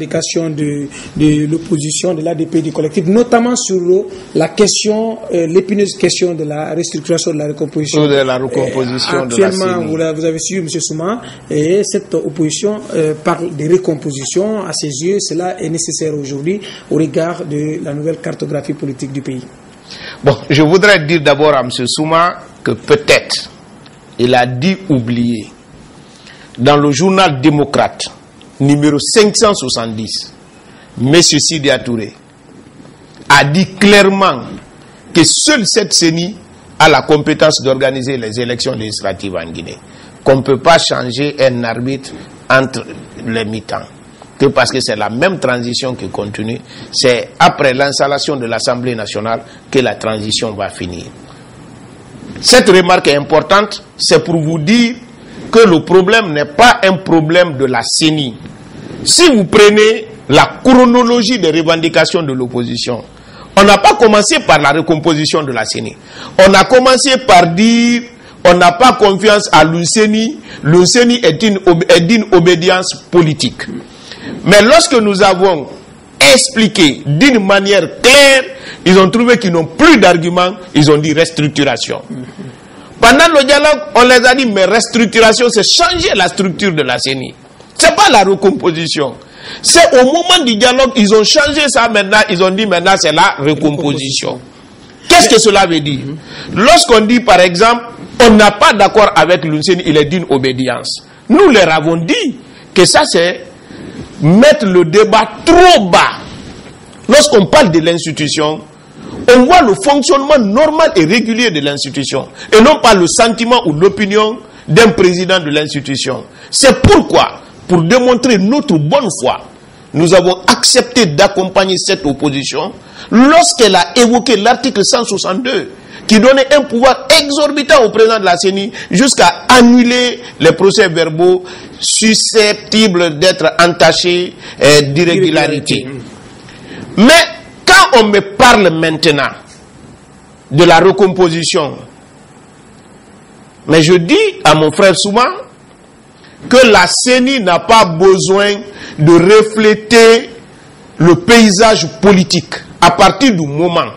de l'opposition, de l'ADP, du collectif, notamment sur la question, l'épineuse question de la restructuration de la recomposition. De la recomposition actuellement, de la vous avez suivi M. Souma, et cette opposition parle de recomposition. À ses yeux, cela est nécessaire aujourd'hui au regard de la nouvelle cartographie politique du pays. Bon, je voudrais dire d'abord à M. Souma que peut-être il a dit oublier dans le journal démocrate numéro 570, M. Sidia Touré a dit clairement que seule cette CENI a la compétence d'organiser les élections législatives en Guinée. Qu'on ne peut pas changer un arbitre entre les mi-temps. Que parce que c'est la même transition qui continue, c'est après l'installation de l'Assemblée nationale que la transition va finir. Cette remarque est importante, c'est pour vous dire que le problème n'est pas un problème de la CENI. Si vous prenez la chronologie des revendications de l'opposition, on n'a pas commencé par la recomposition de la CENI. On a commencé par dire on n'a pas confiance à l'UCENI, l'UCENI est d'une obédience politique. Mais lorsque nous avons expliqué d'une manière claire, ils ont trouvé qu'ils n'ont plus d'arguments, ils ont dit restructuration. Pendant le dialogue, on les a dit, mais restructuration, c'est changer la structure de la CENI. Ce n'est pas la recomposition. C'est au moment du dialogue, ils ont changé ça maintenant, ils ont dit maintenant c'est la recomposition. Qu'est-ce que cela veut dire? Lorsqu'on dit par exemple, on n'a pas d'accord avec l'UNCENI, il est d'une obédience. Nous leur avons dit que ça c'est mettre le débat trop bas. Lorsqu'on parle de l'institution, on voit le fonctionnement normal et régulier de l'institution et non pas le sentiment ou l'opinion d'un président de l'institution. C'est pourquoi, pour démontrer notre bonne foi, nous avons accepté d'accompagner cette opposition lorsqu'elle a évoqué l'article 162 qui donnait un pouvoir exorbitant au président de la CENI jusqu'à annuler les procès-verbaux susceptibles d'être entachés d'irrégularité. Mais quand on me parle maintenant de la recomposition, mais je dis à mon frère Souma que la CENI n'a pas besoin de refléter le paysage politique. À partir du moment,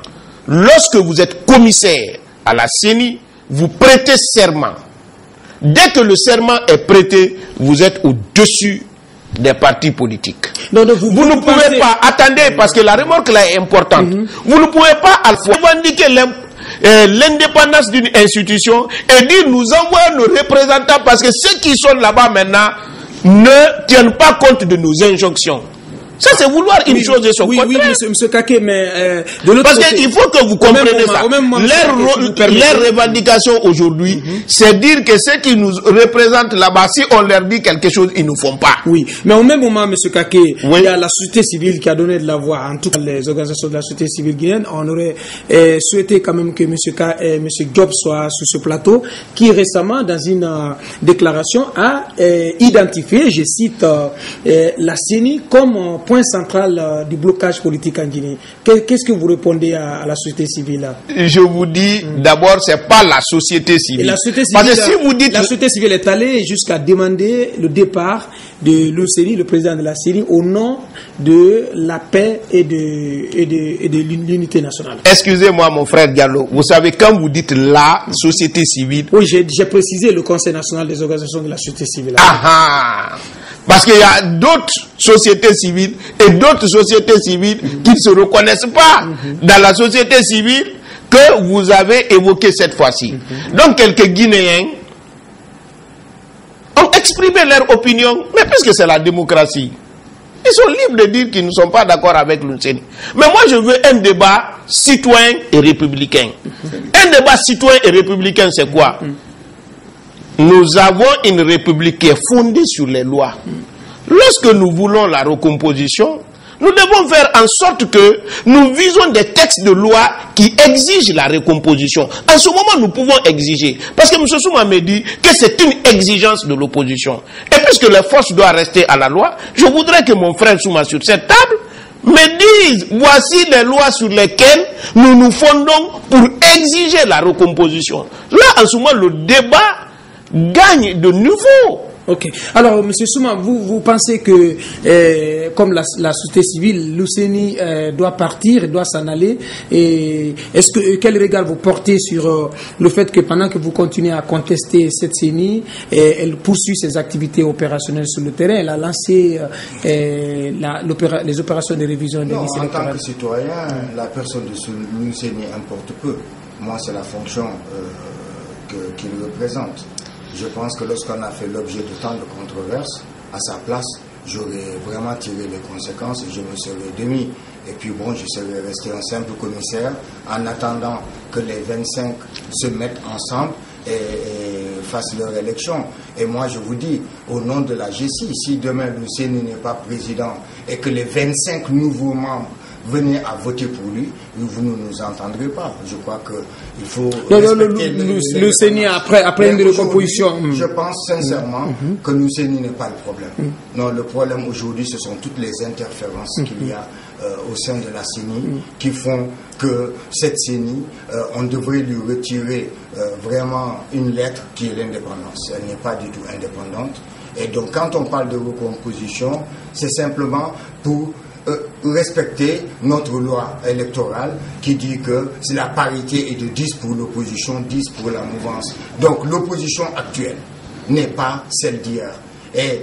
lorsque vous êtes commissaire à la CENI, vous prêtez serment. Dès que le serment est prêté, vous êtes au-dessus des partis politiques. Vous ne pouvez pas, attendez, parce que la remorque là est importante, vous ne pouvez pas à la fois revendiquer l'indépendance d'une institution et dire nous envoyons nos représentants parce que ceux qui sont là-bas maintenant ne tiennent pas compte de nos injonctions. Ça, c'est vouloir une chose de son côté. Oui, monsieur Kaké, mais de l'autre côté... Parce qu'il faut que vous compreniez ça. Leur revendication aujourd'hui, c'est dire que ceux qui nous représentent là-bas, si on leur dit quelque chose, ils ne font pas. Oui, mais au même moment, monsieur Kaké, il y a la société civile qui a donné de la voix, en tout cas les organisations de la société civile guinéenne. On aurait souhaité quand même que monsieur Diop soit sur ce plateau, qui récemment, dans une déclaration, a identifié, je cite, la CENI comme point central du blocage politique en Guinée. Qu'est-ce que vous répondez à la société civile? Je vous dis, d'abord, c'est pas la société civile. Et la société civile, parce que si vous dites... La société civile est allée jusqu'à demander le départ de l'UCENI, le président de la CENI, au nom de la paix et de l'unité nationale. Excusez-moi, mon frère Diallo. Vous savez, quand vous dites la société civile... Oui, j'ai précisé le Conseil national des organisations de la société civile. Ah! Parce qu'il y a d'autres sociétés civiles et d'autres sociétés civiles qui ne se reconnaissent pas dans la société civile que vous avez évoquée cette fois-ci. Donc, quelques Guinéens ont exprimé leur opinion, mais puisque c'est la démocratie, ils sont libres de dire qu'ils ne sont pas d'accord avec l'UNCENI. Mais moi, je veux un débat citoyen et républicain. Un débat citoyen et républicain, c'est quoi? Nous avons une république qui est fondée sur les lois. Lorsque nous voulons la recomposition, nous devons faire en sorte que nous visons des textes de loi qui exigent la recomposition. En ce moment, nous pouvons exiger. Parce que M. Souma me dit que c'est une exigence de l'opposition. Et puisque les forces doivent rester à la loi, je voudrais que mon frère Souma sur cette table me dise, voici les lois sur lesquelles nous nous fondons pour exiger la recomposition. Là, en ce moment, le débat gagne de nouveau. Ok. Alors, M. Souma, vous pensez que, comme la société civile, l'UCENI doit partir, doit s'en aller, et quel regard vous portez sur le fait que pendant que vous continuez à contester cette CENI, elle poursuit ses activités opérationnelles sur le terrain, elle a lancé les opérations de révision des listes électorales. En tant que citoyen, la personne de l'UCENI importe peu. Moi, c'est la fonction qu'il représente. Je pense que lorsqu'on a fait l'objet de tant de controverses, à sa place, j'aurais vraiment tiré les conséquences et je me serais démis. Et puis bon, je serais resté un simple commissaire en attendant que les 25 se mettent ensemble et fassent leur élection. Et moi, je vous dis, au nom de la GCI, si demain l'UCENI n'est pas président et que les 25 nouveaux membres venez à voter pour lui, vous ne nous entendrez pas. Je crois qu'il faut respecter le CENI après une recomposition. Je pense sincèrement que le CENI n'est pas le problème. Non, le problème aujourd'hui, ce sont toutes les interférences qu'il y a au sein de la CENI qui font que cette CENI, on devrait lui retirer vraiment une lettre qui est l'indépendance. Elle n'est pas du tout indépendante. Et donc quand on parle de recomposition, c'est simplement pour respecter notre loi électorale qui dit que si la parité est de 10 pour l'opposition, 10 pour la mouvance. Donc l'opposition actuelle n'est pas celle d'hier. Et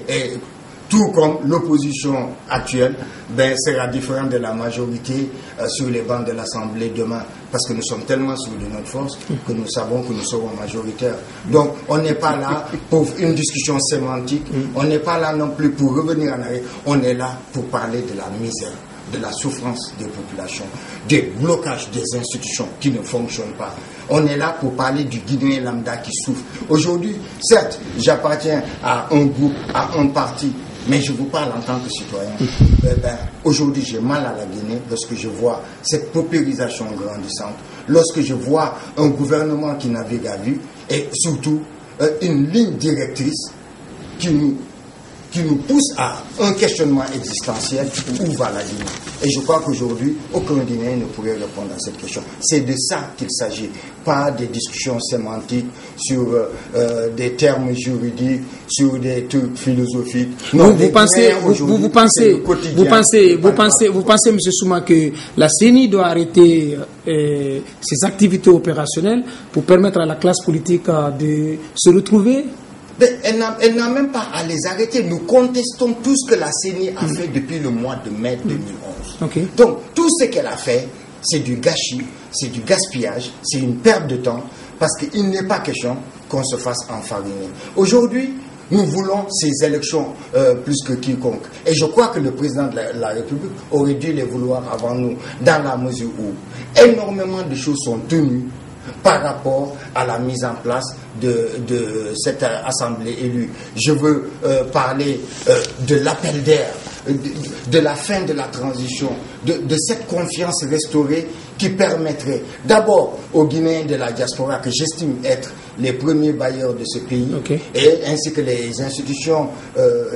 tout comme l'opposition actuelle sera différente de la majorité sur les bancs de l'Assemblée demain, parce que nous sommes tellement sûrs de notre force que nous savons que nous serons majoritaires. Donc on n'est pas là pour une discussion sémantique, on n'est pas là non plus pour revenir en arrière, on est là pour parler de la misère, de la souffrance des populations, des blocages des institutions qui ne fonctionnent pas. On est là pour parler du Guinéen lambda qui souffre. Aujourd'hui, certes, j'appartiens à un groupe, à un parti, mais je vous parle en tant que citoyen. Aujourd'hui, j'ai mal à la Guinée lorsque je vois cette paupérisation grandissante, lorsque je vois un gouvernement qui navigue à vue et surtout une ligne directrice qui nous pousse à un questionnement existentiel. Où va la Guinée? Et je crois qu'aujourd'hui, aucun Guinéen ne pourrait répondre à cette question. C'est de ça qu'il s'agit, pas des discussions sémantiques sur des termes juridiques, sur des trucs philosophiques. Non, vous pensez, M. Souma, que la CENI doit arrêter ses activités opérationnelles pour permettre à la classe politique de se retrouver? Elle n'a même pas à les arrêter. Nous contestons tout ce que la CENI a fait depuis le mois de mai 2011. Okay. Donc, tout ce qu'elle a fait, c'est du gâchis, c'est du gaspillage, c'est une perte de temps, parce qu'il n'est pas question qu'on se fasse enfariner. Aujourd'hui, nous voulons ces élections plus que quiconque. Et je crois que le président de la République aurait dû les vouloir avant nous, dans la mesure où énormément de choses sont tenues par rapport à la mise en place de cette assemblée élue. Je veux parler de l'appel d'air, de la fin de la transition, de cette confiance restaurée qui permettrait d'abord aux Guinéens de la diaspora, que j'estime être les premiers bailleurs de ce pays, et ainsi que les institutions,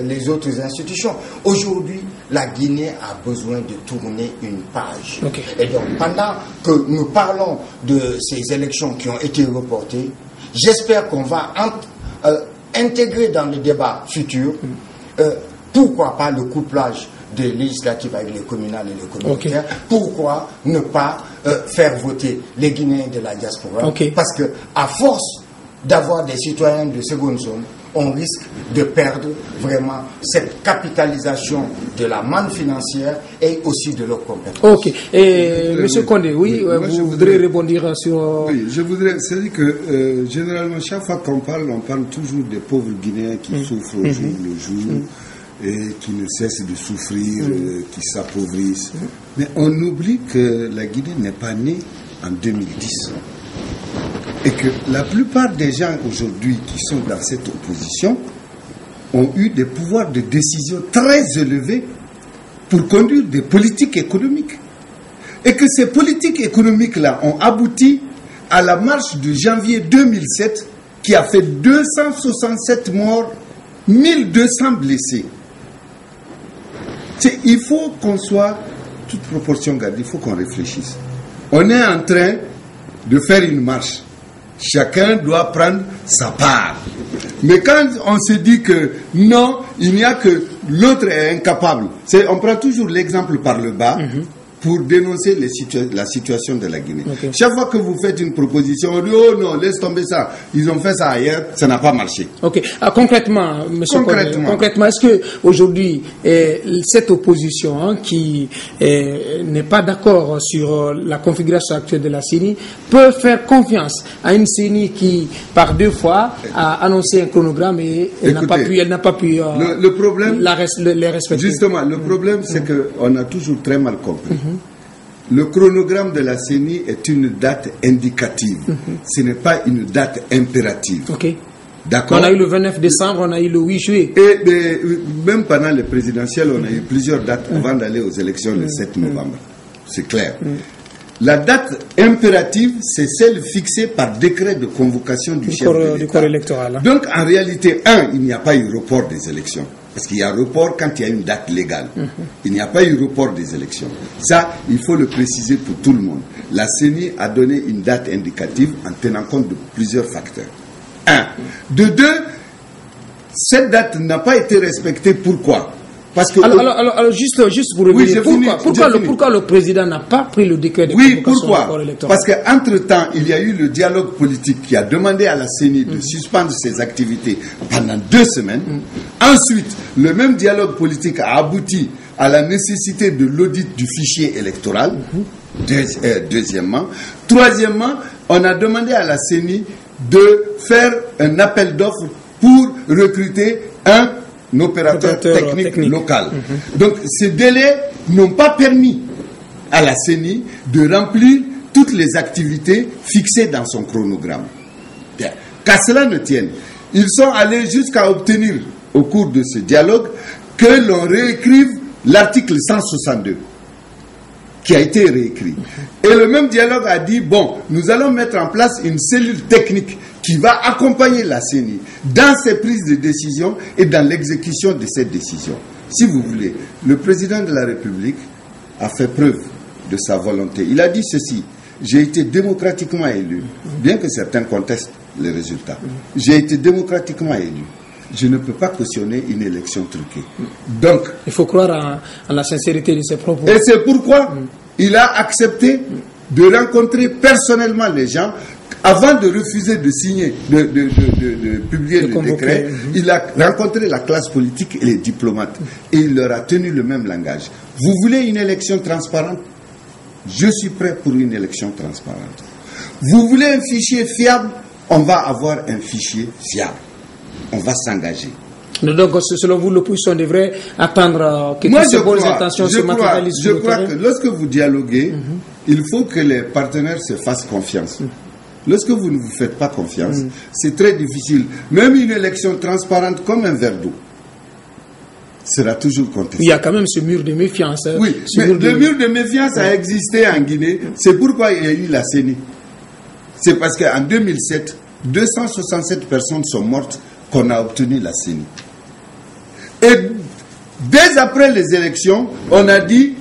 les autres institutions. Aujourd'hui, la Guinée a besoin de tourner une page. Et donc, pendant que nous parlons de ces élections qui ont été reportées, j'espère qu'on va intégrer dans le débat futur, pourquoi pas le couplage des législatives avec les communales et les communautaires. Pourquoi ne pas faire voter les Guinéens de la diaspora? Parce que à force d'avoir des citoyens de seconde zone, on risque de perdre vraiment cette capitalisation de la manne financière et aussi de leurs compétences. Monsieur Condé, vous voudrez rebondir sur... Oui, je voudrais, c'est-à-dire que généralement, chaque fois qu'on parle, on parle toujours des pauvres Guinéens qui souffrent au jour le jour et qui ne cessent de souffrir, qui s'appauvrissent. Mais on oublie que la Guinée n'est pas née en 2010. Et que la plupart des gens aujourd'hui qui sont dans cette opposition ont eu des pouvoirs de décision très élevés pour conduire des politiques économiques. Et que ces politiques économiques-là ont abouti à la marche de janvier 2007 qui a fait 267 morts, 1200 blessés. Il faut qu'on soit, toute proportion gardée, il faut qu'on réfléchisse. On est en train de faire une marche Chacun doit prendre sa part. Mais quand on se dit que non, il n'y a que l'autre est incapable, on prend toujours l'exemple par le bas pour dénoncer la situation de la Guinée. Okay. Chaque fois que vous faites une proposition, on dit oh non, laisse tomber ça. Ils ont fait ça ailleurs, ça n'a pas marché. Ok. Concrètement, monsieur concrètement, est-ce que aujourd'hui cette opposition qui n'est pas d'accord sur la configuration actuelle de la CENI peut faire confiance à une CENI qui, par 2 fois, a annoncé un chronogramme et elle n'a pas pu le problème, les respecter. Justement, le problème, c'est qu'on a toujours très mal compris. Le chronogramme de la CENI est une date indicative. Ce n'est pas une date impérative. Okay. D'accord. On a eu le 29 décembre, on a eu le 8 juillet. Et même pendant les présidentielles, on a eu plusieurs dates avant d'aller aux élections le 7 novembre. C'est clair. La date impérative, c'est celle fixée par décret de convocation du chef de l'État. Du corps électoral. Donc, en réalité, il n'y a pas eu report des élections. Parce qu'il y a report quand il y a une date légale. Il n'y a pas eu report des élections. Ça, il faut le préciser pour tout le monde. La CENI a donné une date indicative en tenant compte de plusieurs facteurs. 1. De 2, cette date n'a pas été respectée. Pourquoi? Parce que alors juste pour revenir, pourquoi le président n'a pas pris le décret de convocation du corps électoral? Parce qu'entre-temps, il y a eu le dialogue politique qui a demandé à la CENI de suspendre ses activités pendant 2 semaines. Ensuite, le même dialogue politique a abouti à la nécessité de l'audit du fichier électoral. Deuxièmement. Troisièmement, on a demandé à la CENI de faire un appel d'offres pour recruter un opérateur technique local. Donc, ces délais n'ont pas permis à la CENI de remplir toutes les activités fixées dans son chronogramme. Bien. Qu'à cela ne tienne, ils sont allés jusqu'à obtenir, au cours de ce dialogue, que l'on réécrive l'article 162, qui a été réécrit. Et le même dialogue a dit, bon, nous allons mettre en place une cellule technique qui va accompagner la CENI dans ses prises de décision et dans l'exécution de ces décisions. Si vous voulez, le président de la République a fait preuve de sa volonté. Il a dit ceci: j'ai été démocratiquement élu, bien que certains contestent les résultats. J'ai été démocratiquement élu. Je ne peux pas cautionner une élection truquée. Donc, il faut croire en la sincérité de ses propos. Et c'est pourquoi il a accepté de rencontrer personnellement les gens. Avant de refuser de signer, de publier le décret, il a rencontré la classe politique et les diplomates. Et il leur a tenu le même langage. Vous voulez une élection transparente? Je suis prêt pour une élection transparente. Vous voulez un fichier fiable? On va avoir un fichier fiable. On va s'engager. Donc, selon vous, l'opposition devrait attendre que toutes ces bonnes intentions se matérialisent sur le terrain? Je crois que lorsque vous dialoguez, il faut que les partenaires se fassent confiance. Lorsque vous ne vous faites pas confiance, c'est très difficile. Même une élection transparente comme un verre d'eau sera toujours contestée. Il y a quand même ce mur de méfiance. Oui, mais le mur de méfiance a existé en Guinée. C'est pourquoi il y a eu la CENI. C'est parce qu'en 2007, 267 personnes sont mortes qu'on a obtenu la CENI. Et dès après les élections, on a dit,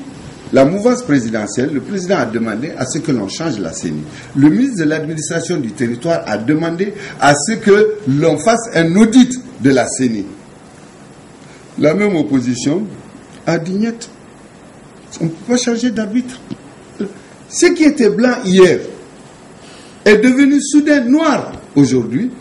la mouvance présidentielle, le président a demandé à ce que l'on change la CENI. Le ministre de l'administration du territoire a demandé à ce que l'on fasse un audit de la CENI. La même opposition a dit niet. On ne peut pas changer d'arbitre. Ce qui était blanc hier est devenu soudain noir aujourd'hui.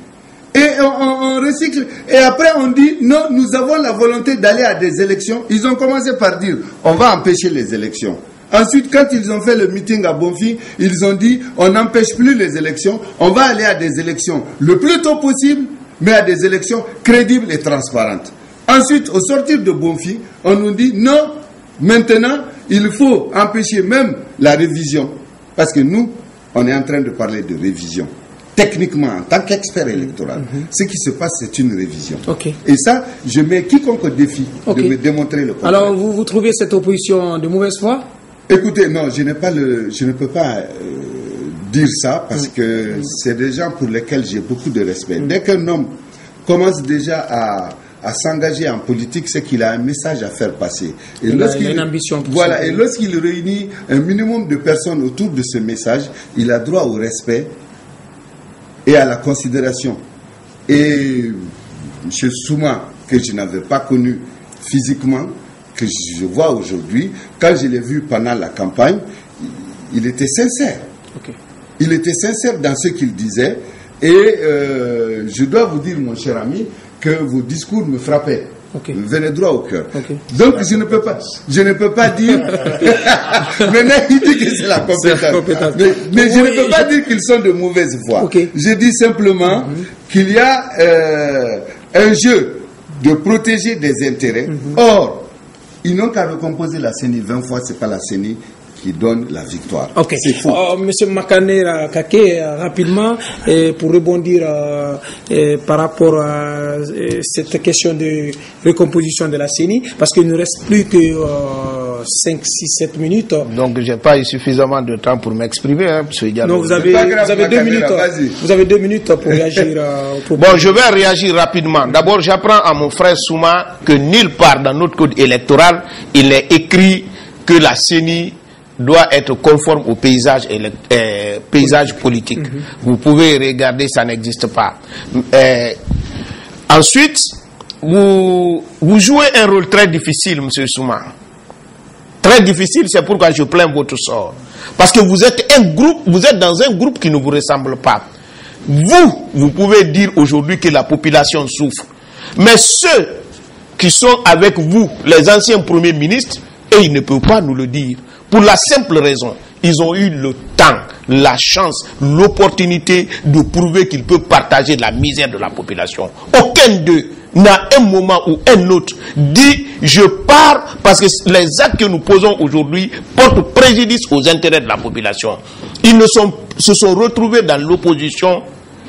Et on recycle. Et après on dit, non, nous avons la volonté d'aller à des élections. Ils ont commencé par dire, on va empêcher les élections. Ensuite, quand ils ont fait le meeting à Bonfim, ils ont dit, on n'empêche plus les élections. On va aller à des élections le plus tôt possible, mais à des élections crédibles et transparentes. Ensuite, au sortir de Bonfim, on nous dit, non, maintenant, il faut empêcher même la révision. Parce que nous, on est en train de parler de révision. Techniquement, en tant qu'expert électoral, ce qui se passe, c'est une révision. Okay. Et ça, je mets quiconque au défi de me démontrer le contraire. Alors, vous trouvez cette opposition de mauvaise foi? Écoutez, non, je ne peux pas dire ça parce que c'est des gens pour lesquels j'ai beaucoup de respect. Dès qu'un homme commence déjà à s'engager en politique, c'est qu'il a un message à faire passer. Et il a une ambition. Voilà, et lorsqu'il réunit un minimum de personnes autour de ce message, il a droit au respect et à la considération. Et M. Souma, que je n'avais pas connu physiquement, que je vois aujourd'hui, quand je l'ai vu pendant la campagne, il était sincère. Okay. Il était sincère dans ce qu'il disait. Et je dois vous dire, mon cher ami, que vos discours me frappaient. Okay. Me venaient droit au cœur. Okay. Donc je ne peux pas dire. Maintenant, il dit que c'est la compétence. Mais je ne peux pas dire qu'ils sont de mauvaise foi. Okay. Je dis simplement qu'il y a un jeu de protéger des intérêts. Or, ils n'ont qu'à recomposer la CENI 20 fois, c'est pas la CENI qui donne la victoire. Ok. C'est faux. Monsieur Makanera Kake, rapidement, pour rebondir par rapport à cette question de recomposition de la CENI, parce qu'il ne reste plus que 5, 6, 7 minutes. Donc, je n'ai pas eu suffisamment de temps pour m'exprimer, hein, M. Diallo. Non, vous avez 2 minutes. Vous avez 2 minutes pour réagir. Bon, je vais réagir rapidement. D'abord, j'apprends à mon frère Souma que nulle part dans notre code électoral, il est écrit que la CENI doit être conforme au paysage politique. Vous pouvez regarder, ça n'existe pas. Ensuite, vous jouez un rôle très difficile, M. Souma. Très difficile, c'est pourquoi je plains votre sort. Parce que vous êtes dans un groupe qui ne vous ressemble pas. Vous pouvez dire aujourd'hui que la population souffre. Mais ceux qui sont avec vous, les anciens premiers ministres, et ils ne peuvent pas nous le dire. Pour la simple raison, ils ont eu le temps, la chance, l'opportunité de prouver qu'ils peuvent partager la misère de la population. Aucun d'eux n'a un moment ou un autre dit je pars parce que les actes que nous posons aujourd'hui portent préjudice aux intérêts de la population. Ils se sont retrouvés dans l'opposition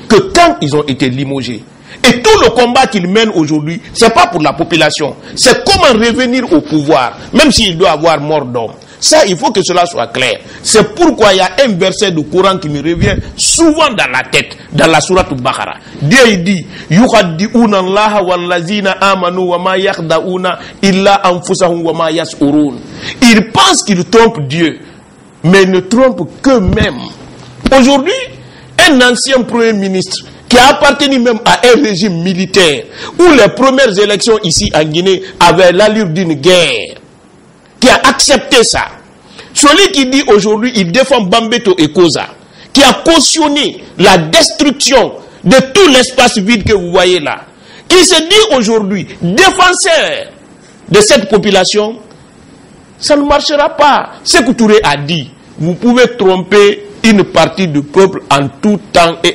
que quand ils ont été limogés. Et tout le combat qu'ils mènent aujourd'hui, c'est pas pour la population, c'est comment revenir au pouvoir, même s'il doit avoir mort d'homme. Ça, il faut que cela soit clair. C'est pourquoi il y a un verset du Coran qui me revient souvent dans la tête, dans la sourate Al-Baqarah. Dieu il dit yukhaddi'una Allah wallazina amanu wa ma yakhda'una illa anfusahum wa ma yash'urun. Ils pensent qu'ils trompent Dieu, mais ils ne trompent qu'eux-mêmes. Aujourd'hui, un ancien premier ministre qui a appartenu même à un régime militaire où les premières élections ici en Guinée avaient l'allure d'une guerre, qui a accepté ça. Celui qui dit aujourd'hui, il défend Bambeto et Koza, qui a cautionné la destruction de tout l'espace vide que vous voyez là, qui se dit aujourd'hui défenseur de cette population, ça ne marchera pas. Ce que Touré a dit, vous pouvez tromper une partie du peuple en tout temps et